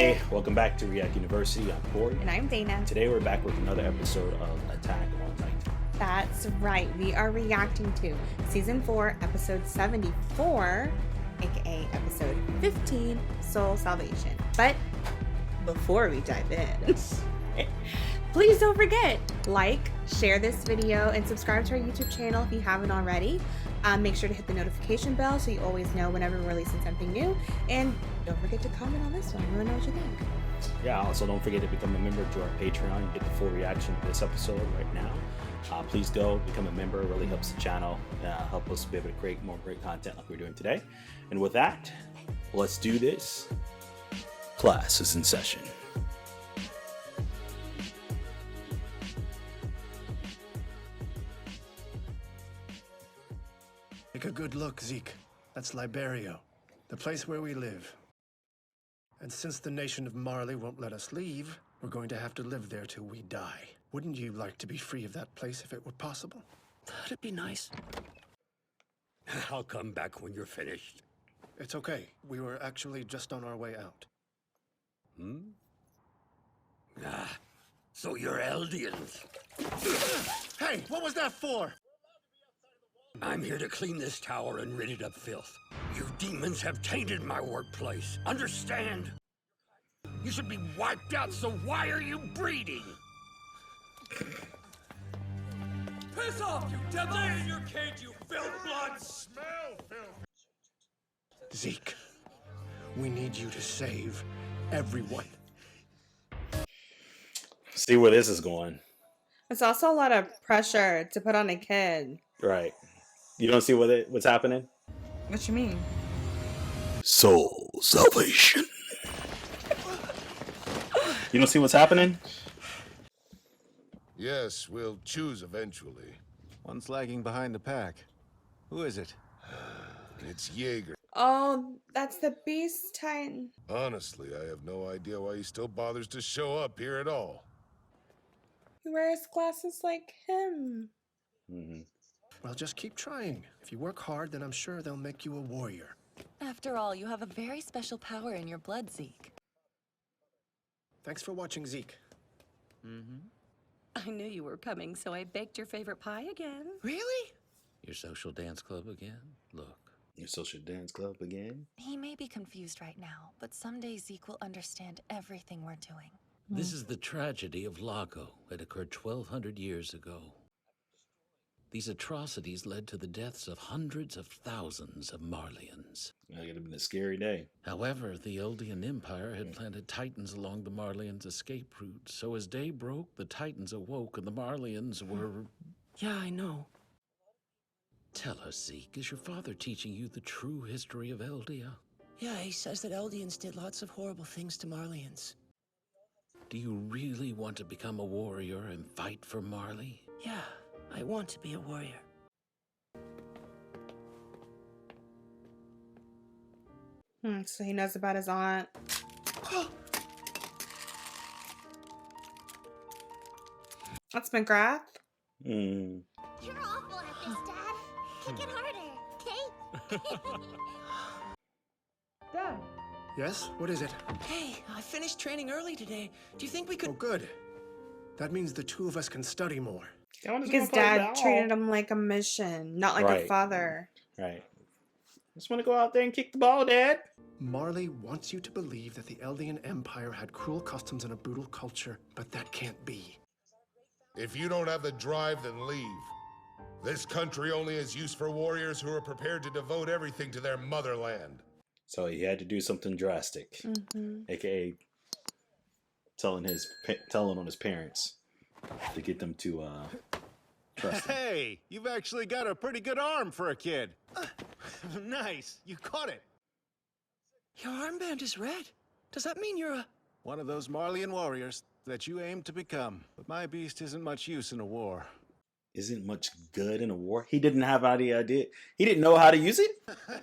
Hey, welcome back to React University. I'm Corey. And I'm Dana. Today we're back with another episode of Attack on Titan. That's right. We are reacting to Season 4, Episode 74, aka Episode 15, Soul Salvation. But before we dive in, please don't forget, like, share this video, and subscribe to our YouTube channel if you haven't already. Make sure to hit the notification bell so you always know whenever we're releasing something new. And don't forget to comment on this one. I want to know what you think. Yeah, also don't forget to become a member to our Patreon. You get the full reaction to this episode right now. Please go become a member. It really helps the channel, help us be able to create more great content like we're doing today. And with that, let's do this. Class is in session. Take a good look, Zeke. That's Liberio, the place where we live. And since the nation of Marley won't let us leave, we're going to have to live there till we die. Wouldn't you like to be free of that place if it were possible? That'd be nice. I'll come back when you're finished. It's okay. We were actually just on our way out. So you're Eldians. Hey, what was that for? I'm here to clean this tower and rid it of filth. You demons have tainted my workplace. Understand? You should be wiped out, so why are you breeding? Piss off, you devil! Stay in your cage, you filth blood! Smell filth! Zeke, we need you to save everyone. See where this is going. It's also a lot of pressure to put on a kid. Right. You don't see what's happening? What you mean? Soul salvation. You don't see what's happening? Yes, we'll choose eventually. One's lagging behind the pack. Who is it? It's Jaeger. Oh, that's the Beast Titan. Honestly, I have no idea why he still bothers to show up here at all. He wears glasses like him. Well, just keep trying. If you work hard, then I'm sure they'll make you a warrior. After all, you have a very special power in your blood, Zeke. Thanks for watching, Zeke. I knew you were coming, so I baked your favorite pie again. Really? Your social dance club again? Look. Your social dance club again? He may be confused right now, but someday Zeke will understand everything we're doing. This is the tragedy of Lago. It occurred 1,200 years ago. These atrocities led to the deaths of hundreds of thousands of Marleyans. That could have been a scary day. However, the Eldian Empire had planted Titans along the Marleyans' escape route, so as day broke, the Titans awoke and the Marleyans were... Yeah, I know. Tell us, Zeke, is your father teaching you the true history of Eldia? Yeah, he says that Eldians did lots of horrible things to Marleyans. Do you really want to become a warrior and fight for Marley? Yeah, I want to be a warrior. So he knows about his aunt. That's McGrath. You're awful at this, Dad. Kick it harder, okay? Dad. Yes? What is it? Hey, I finished training early today. Do you think we Oh, could... good. That means the two of us can study more. Because Dad treated him like a mission, not like a Right. father. Right. Just want to go out there and kick the ball, Dad. Marley wants you to believe that the Eldian Empire had cruel customs and a brutal culture, but that can't be. If you don't have the drive, then leave. This country only has use for warriors who are prepared to devote everything to their motherland. So he had to do something drastic, aka telling on his parents to get them to trust him. Hey, you've actually got a pretty good arm for a kid. Nice, you caught it. Your armband is red. Does that mean you're a... One of those Marleyan warriors that you aim to become. But my beast isn't much use in a war. Isn't much good in a war. He didn't have any idea. He didn't know how to use it.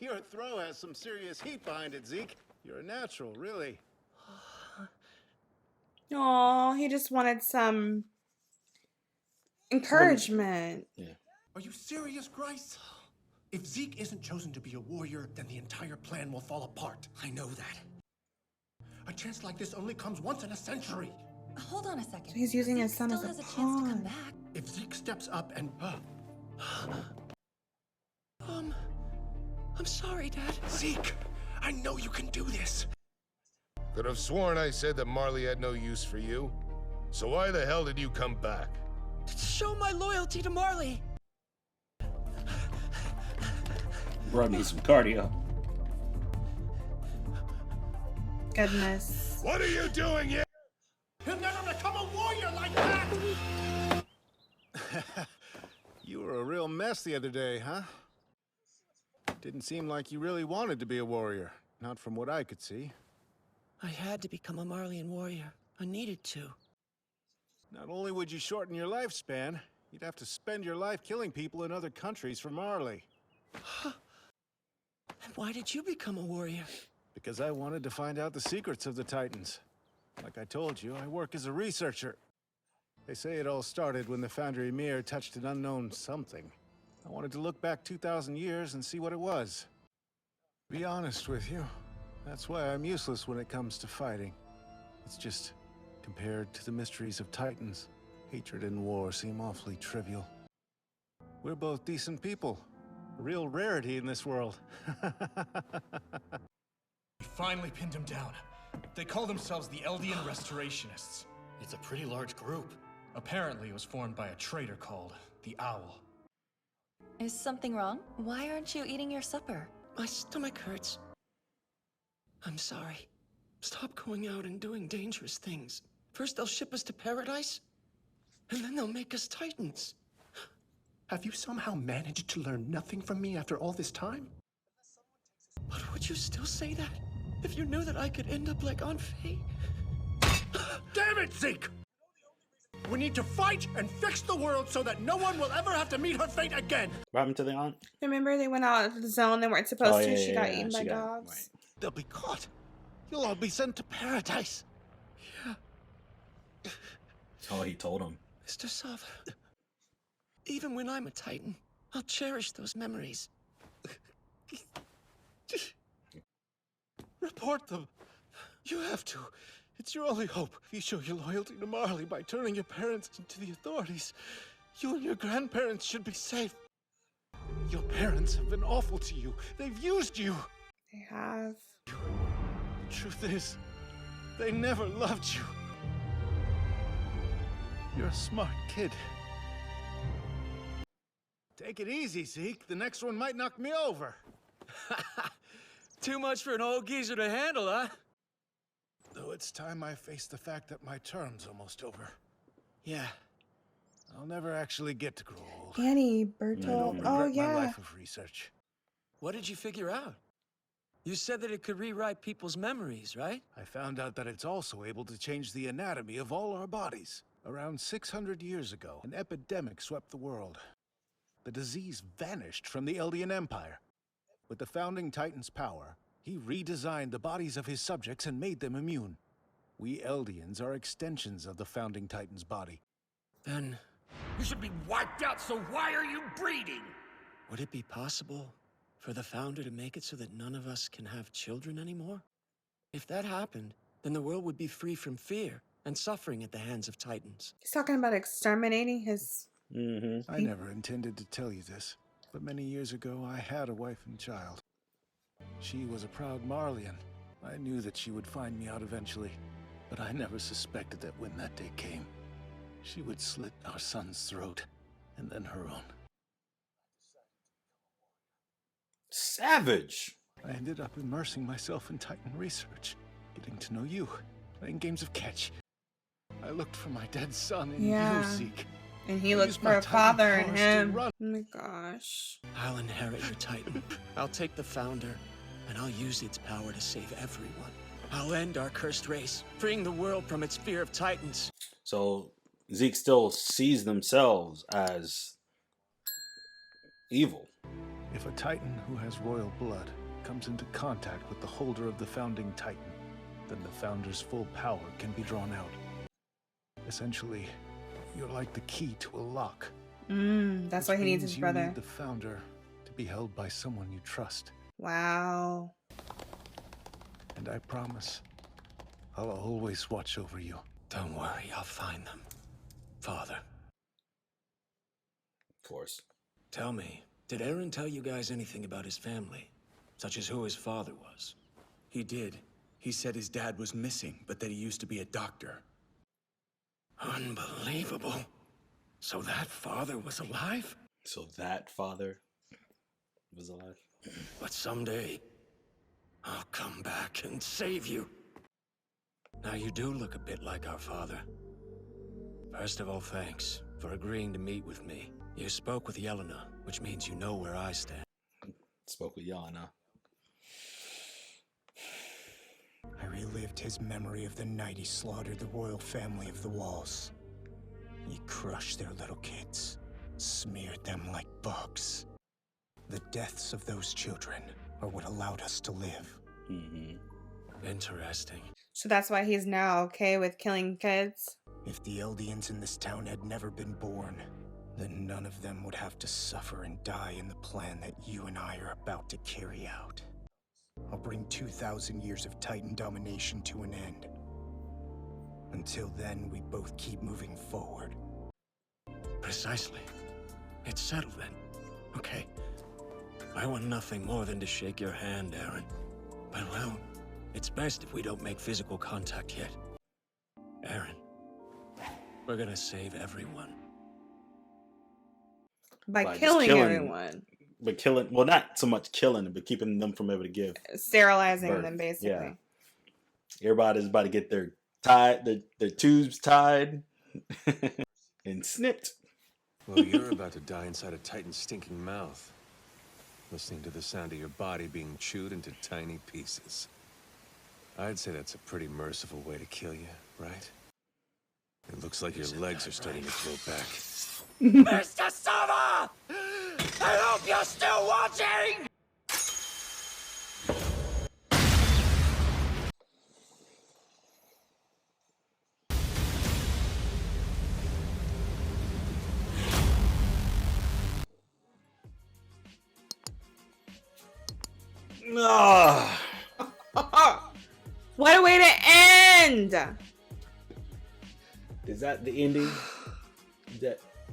Your throw has some serious heat behind it, Zeke. You're a natural, really. Aw, he just wanted some encouragement. Yeah. Are you serious, Grice? If Zeke isn't chosen to be a warrior, then the entire plan will fall apart. I know that. A chance like this only comes once in a century. Hold on a second. So he's using his son Still as a has a chance to come pawn. back. If Zeke steps up and... I'm sorry, Dad. Zeke, I know you can do this. Could have sworn I said that Marley had no use for you. So why the hell did you come back? To show my loyalty to Marley. Bro needs some cardio. Goodness. What are you doing here? He'll never become a warrior like that! You were a real mess the other day, huh? Didn't seem like you really wanted to be a warrior. Not from what I could see. I had to become a Marleyan warrior. I needed to. Not only would you shorten your lifespan, you'd have to spend your life killing people in other countries for Marley. And why did you become a warrior? Because I wanted to find out the secrets of the Titans. Like I told you, I work as a researcher. They say it all started when the Foundry Mir touched an unknown something. I wanted to look back 2,000 years and see what it was. Be honest with you, that's why I'm useless when it comes to fighting. It's just, compared to the mysteries of Titans, hatred and war seem awfully trivial. We're both decent people. A real rarity in this world. We finally pinned him down. They call themselves the Eldian Restorationists. It's a pretty large group. Apparently, it was formed by a traitor called the Owl. Is something wrong? Why aren't you eating your supper? My stomach hurts. I'm sorry. Stop going out and doing dangerous things. First they'll ship us to paradise, and then they'll make us Titans. Have you somehow managed to learn nothing from me after all this time? But would you still say that? If you knew that I could end up like Aunt Faye? Damn it, Zeke! We need to fight and fix the world so that no one will ever have to meet her fate again! What happened to the aunt? Remember they went out of the zone they weren't supposed Oh, to? yeah, She yeah, got yeah, eaten she by got- dogs. right. They'll be caught. You'll all be sent to paradise. Oh, he told him. Mr. Sava, even when I'm a Titan, I'll cherish those memories. Report them. You have to. It's your only hope. If you show your loyalty to Marley by turning your parents into the authorities, you and your grandparents should be safe. Your parents have been awful to you. They've used you. They have. The truth is, they never loved you. You're a smart kid. Take it easy, Zeke. The next one might knock me over. Too much for an old geezer to handle, huh? Though it's time I face the fact that my term's almost over. Yeah. I'll never actually get to grow old. Annie, I Bertolt. don't Oh, regret my yeah. life of research. What did you figure out? You said that it could rewrite people's memories, right? I found out that it's also able to change the anatomy of all our bodies. Around 600 years ago, an epidemic swept the world. The disease vanished from the Eldian Empire. With the founding Titan's power, he redesigned the bodies of his subjects and made them immune. We Eldians are extensions of the founding Titan's body. Then, You should be wiped out, so why are you breeding? would it be possible for the Founder to make it so that none of us can have children anymore? If that happened, then the world would be free from fear and suffering at the hands of Titans. He's talking about exterminating his. Mm-hmm. I never intended to tell you this, but many years ago I had a wife and child. She was a proud Marleyan. I knew that she would find me out eventually, but I never suspected that when that day came, she would slit our son's throat, and then her own. Savage. I ended up immersing myself in Titan research, getting to know you, playing games of catch. I looked for my dead son in Yeah. you, Zeke. And he I looks used for my a Titan father in powers to him. run. Oh my gosh. I'll inherit your Titan. I'll take the Founder, and I'll use its power to save everyone. I'll end our cursed race, freeing the world from its fear of Titans. So Zeke still sees themselves as evil. If a Titan who has royal blood comes into contact with the holder of the founding Titan, then the Founder's full power can be drawn out. Essentially, you're like the key to a lock. That's why he needs means his you brother. need the Founder to be held by someone you trust. Wow. And I promise, I'll always watch over you. Don't worry, I'll find them. Father. Of course. Tell me, did Aaron tell you guys anything about his family? Such as who his father was? He did. He said his dad was missing, but that he used to be a doctor. Unbelievable. So that father was alive? So that father was alive? But someday, I'll come back and save you. Now you do look a bit like our father. First of all, thanks for agreeing to meet with me. You spoke with Yelena, which means you know where I stand. Spoke with Yelena. I relived his memory of the night he slaughtered the royal family of the Walls. He crushed their little kids, smeared them like bugs. The deaths of those children are what allowed us to live. Interesting. So that's why he's now okay with killing kids? If the Eldians in this town had never been born, then none of them would have to suffer and die in the plan that you and I are about to carry out. I'll bring 2,000 years of Titan domination to an end. Until then, we both keep moving forward. Precisely. It's settled then. Okay. I want nothing more than to shake your hand, Aaron. But well, it's best if we don't make physical contact yet. Aaron, we're gonna save everyone. By killing everyone. But killing, well, not so much killing, but keeping them from able to give sterilizing birth. them, basically. Yeah. Everybody's about to get their tubes tied and snipped. Well, you're about to die inside a Titan's stinking mouth, listening to the sound of your body being chewed into tiny pieces. I'd say that's a pretty merciful way to kill you, right? It looks like your legs are starting to grow back. Mr. Summer! I hope you're still watching! What a way to end! Is that the ending?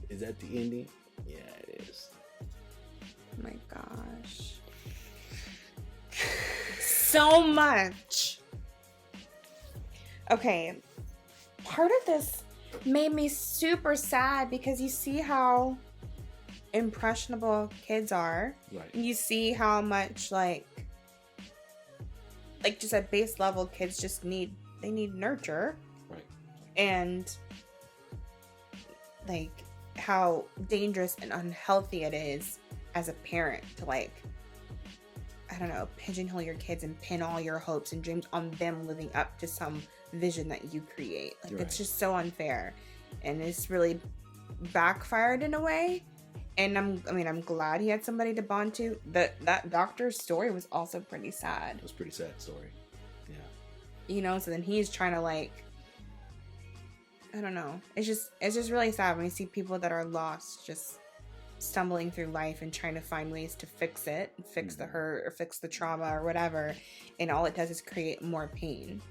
Is that the ending? Yeah, it is. Oh my gosh. So much. Okay. Part of this made me super sad because you see how impressionable kids are. Right. You see how much like just at base level kids just need nurture. Right. And like how dangerous and unhealthy it is as a parent to I don't know, pigeonhole your kids and pin all your hopes and dreams on them living up to some vision that you create. Like, it's just so unfair, and it's really backfired in a way. And I'm glad he had somebody to bond to. That doctor's story was also pretty sad. It was a pretty sad story. Yeah. You know, so then he's trying to I don't know. It's just really sad when you see people that are lost just stumbling through life and trying to find ways to fix it, fix the hurt or fix the trauma or whatever, and all it does is create more pain.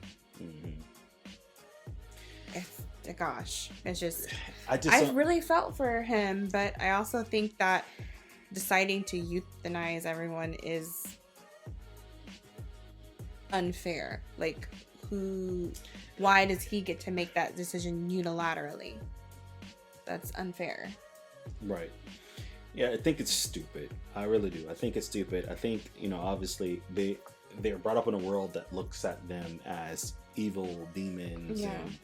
It's just I really felt for him, but I also think that deciding to euthanize everyone is unfair. Why does he get to make that decision unilaterally? That's unfair. Right. Yeah, I think it's stupid. I really do. I think it's stupid. I think, obviously they're brought up in a world that looks at them as evil demons and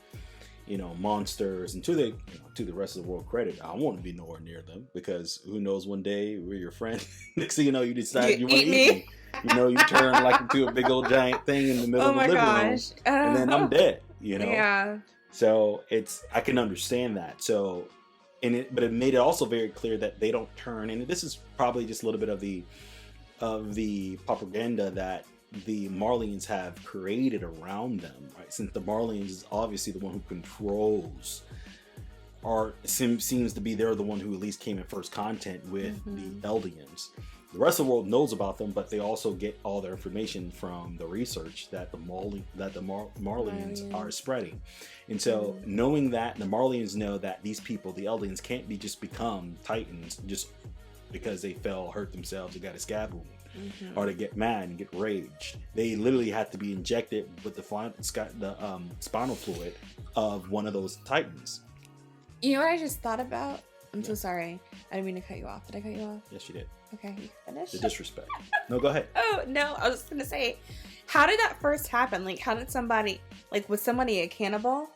monsters, and to the rest of the world credit, I want to be nowhere near them, because who knows, one day we're your friend. Next thing you know, you decide you want to eat me. You turn into a big old giant thing in the middle of the living room, and then I'm dead. Yeah. So I can understand that. So, but it made it also very clear that they don't turn, and this is probably just a little bit of the propaganda that the Marleyans have created around them, right? Since the Marleyans is obviously the one who controls, or seems to be they're the one who at least came in first contact with the Eldians. the rest of the world knows about them, but they also get all their information from the research that the Marleyans are spreading. And so knowing that, the Marleyans know that these people, the Eldians, can't be just become Titans just because they hurt themselves, they got a scab wound, or to get mad and get raged. They literally had to be injected with the spinal fluid of one of those Titans. You know what I just thought about? I'm so sorry. I didn't mean to cut you off. Did I cut you off? Yes, you did. Okay, you finished? The disrespect. No, go ahead. Oh, no. I was just going to say, how did that first happen? Like, how did somebody, like, was somebody a cannibal?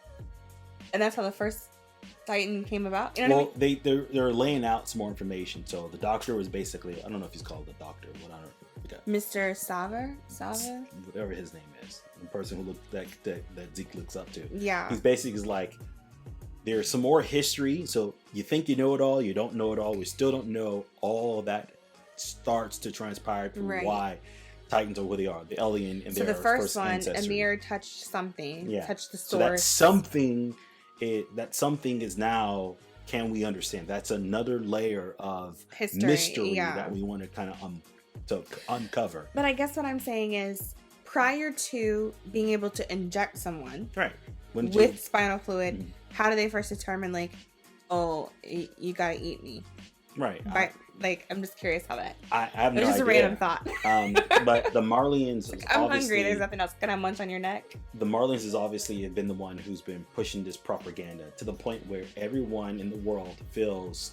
And that's how the first Titan came about? You know what I mean? They're laying out some more information. So the doctor was basically, I don't know if he's called the doctor. Mr. Sava? Whatever his name is. The person who that Zeke looks up to. Yeah. He's basically like, there's some more history. So you think you know it all, you don't know it all. We still don't know all that starts to transpire through why Titans are who they are. The alien and their the first one, ancestry. Ymir touched something. Yeah. Touched the source. So that something is now, can we understand? That's another layer of mystery that we want to kind of to uncover. But I guess what I'm saying is, prior to being able to inject someone with spinal fluid, how do they first determine, like, oh, you gotta eat me? Right. I'm just curious how that. I have no idea. It's just a random thought. But the Marleyans. I'm hungry. There's nothing else. Can I munch on your neck? The Marleyans has obviously been the one who's been pushing this propaganda to the point where everyone in the world feels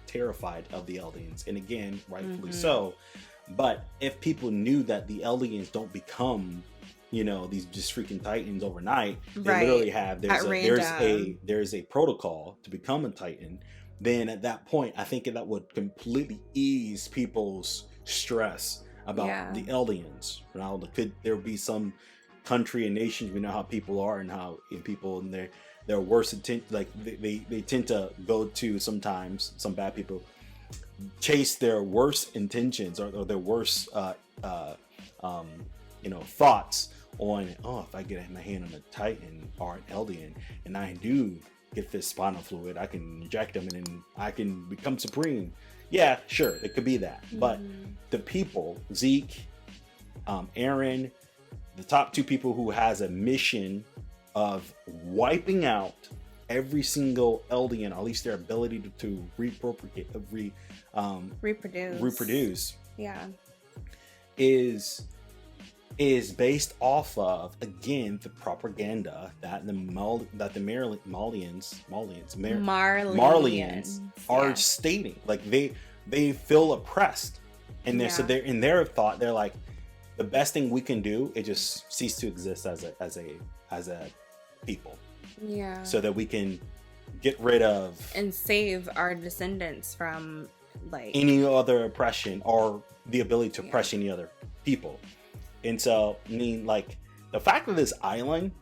terrified of the Eldians, and again, rightfully so. But if people knew that the Eldians don't become, these just freaking Titans overnight, they literally have there's a protocol to become a Titan. Then at that point, I think that would completely ease people's stress about the Eldians. Now, could there be some country and nations, we know how people are, and how people in their worst intent, like they tend to go to, sometimes some bad people chase their worst intentions or their worst thoughts on, if I get my hand on a Titan or an Eldian and I do get this spinal fluid, I can inject them and then I can become supreme. Yeah, sure, it could be that. But the people, Zeke, Eren, the top two people who has a mission of wiping out every single Eldian, or at least their ability to reproduce, is based off of, again, the propaganda that the Marleyans are stating. Like they feel oppressed, and they're so they're in their thought, they're like, the best thing we can do is just cease to exist as a people. Yeah. So that we can get rid of and save our descendants from any other oppression or the ability to oppress any other people. And so, I mean, like, the fact of this island,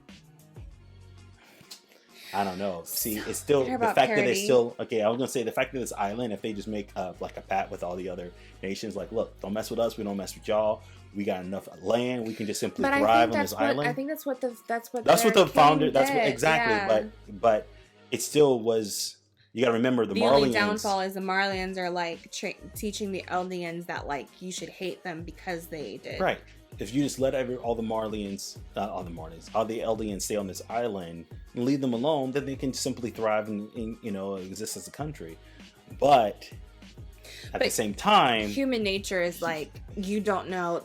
I don't know. See, it's still the fact that it's still I was gonna say the fact that this island, if they just make like a pact with all the other nations, like, look, don't mess with us, we don't mess with y'all. We got enough land. We can just simply thrive on this island. I think that's what the founder. That's what, did. exactly. Yeah. But it still was. You got to remember the Marleyans. The only downfall is the Marleyans are like teaching the Eldians that you should hate them because they did. Right. If you just let all the Eldians stay on this island and leave them alone, then they can simply thrive and exist as a country. But at the same time, human nature is you don't know,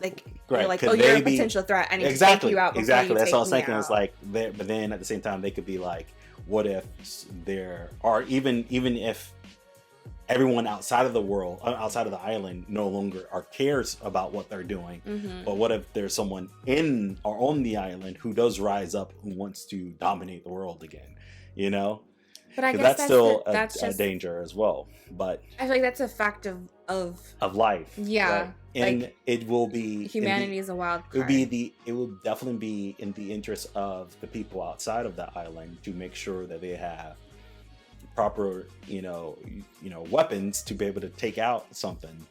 you're like, you're a potential threat. I need to take you out. Exactly. That's all I was thinking. It's but then at the same time, they could be like, what if there are even if everyone outside of the world, outside of the island, no longer cares about what they're doing, but what if there's someone in or on the island who does rise up, who wants to dominate the world again? But I guess that's still a danger as well. But I feel like that's a fact of life. Yeah. Right? And it will be humanity is a wild card. It will definitely be in the interest of the people outside of the island to make sure that they have proper, weapons to be able to take out something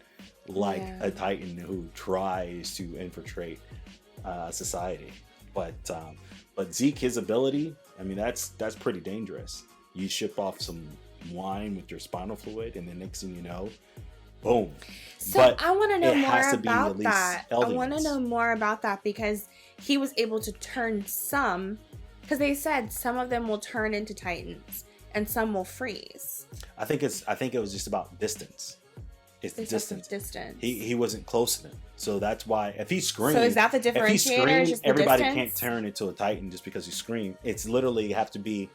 like a Titan who tries to infiltrate society. But Zeke, his ability, I mean, that's pretty dangerous. You ship off some wine with your spinal fluid, and the next thing you know, boom. So But I want to know it more has to be about at least that. I want to Eldians. know more about that because he was able to turn some, because they said some of them will turn into Titans and some will freeze. I think it was just about distance. It's the Based off of distance. distance. He wasn't close enough. So that's why if he screamed, So is that the if he differentiator, screamed, just the everybody distance? can't turn into a Titan just because he screamed. It's literally have to be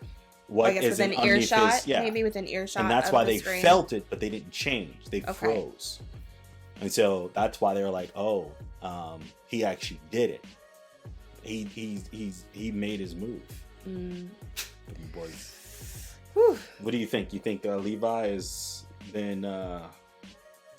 what I guess is within underneath earshot, his, yeah. maybe within earshot. And that's of why the they screen. felt it, but they didn't change. They Okay. froze. And so that's why they were like, "Oh, he actually did it. He made his move." Boys. Whew. What do you think? You think Levi is then?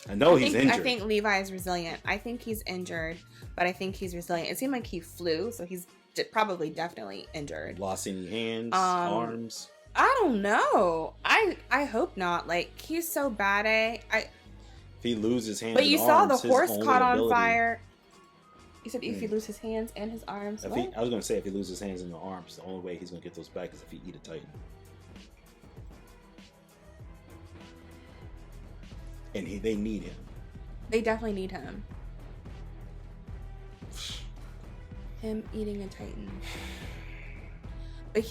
I know he's injured. I think Levi is resilient. I think he's injured, but I think he's resilient. It seemed like he flew, so he's probably definitely injured. Lost any hands, arms? I don't know. I hope not. Like, he's so bad at If he loses hands, But you and saw arms, the his horse only caught on ability- fire. You said if he loses his hands and his arms. I was gonna say if he loses hands and the arms, the only way he's gonna get those back is if he eat a Titan. And they need him. They definitely need him. Him eating a Titan. But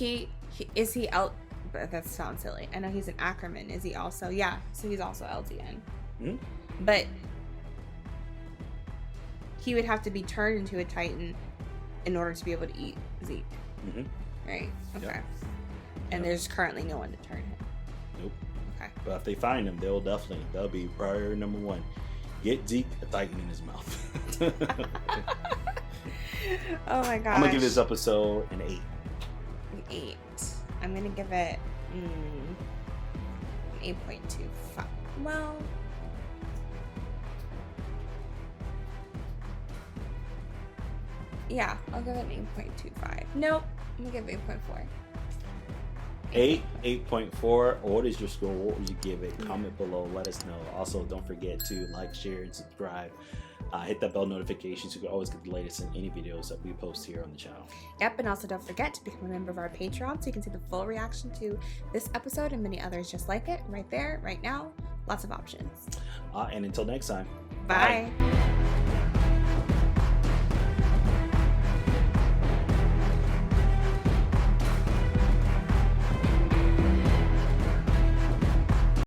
is he out? But that sounds silly. I know he's an Ackerman. Is he also? Yeah. So he's also LDN. Hmm? But he would have to be turned into a Titan in order to be able to eat Zeke. Mm-hmm. Right. Okay. Yep. And there's currently no one to turn him. Nope. Okay. But if they find him, that'll be priority number one. Get Zeke a Titan in his mouth. Oh my gosh. I'm gonna give this episode an 8. An 8. I'm gonna give it an 8.25. Well, yeah, I'll give it an 8.25. Nope, I'm gonna give it 8.4. 8.4. What is your score? What would you give it? Comment below. Let us know. Also, don't forget to like, share, and subscribe. Hit that bell notification so you can always get the latest in any videos that we post here on the channel. Yep, and also don't forget to become a member of our Patreon so you can see the full reaction to this episode and many others just like it right there, right now. Lots of options. And until next time. Bye.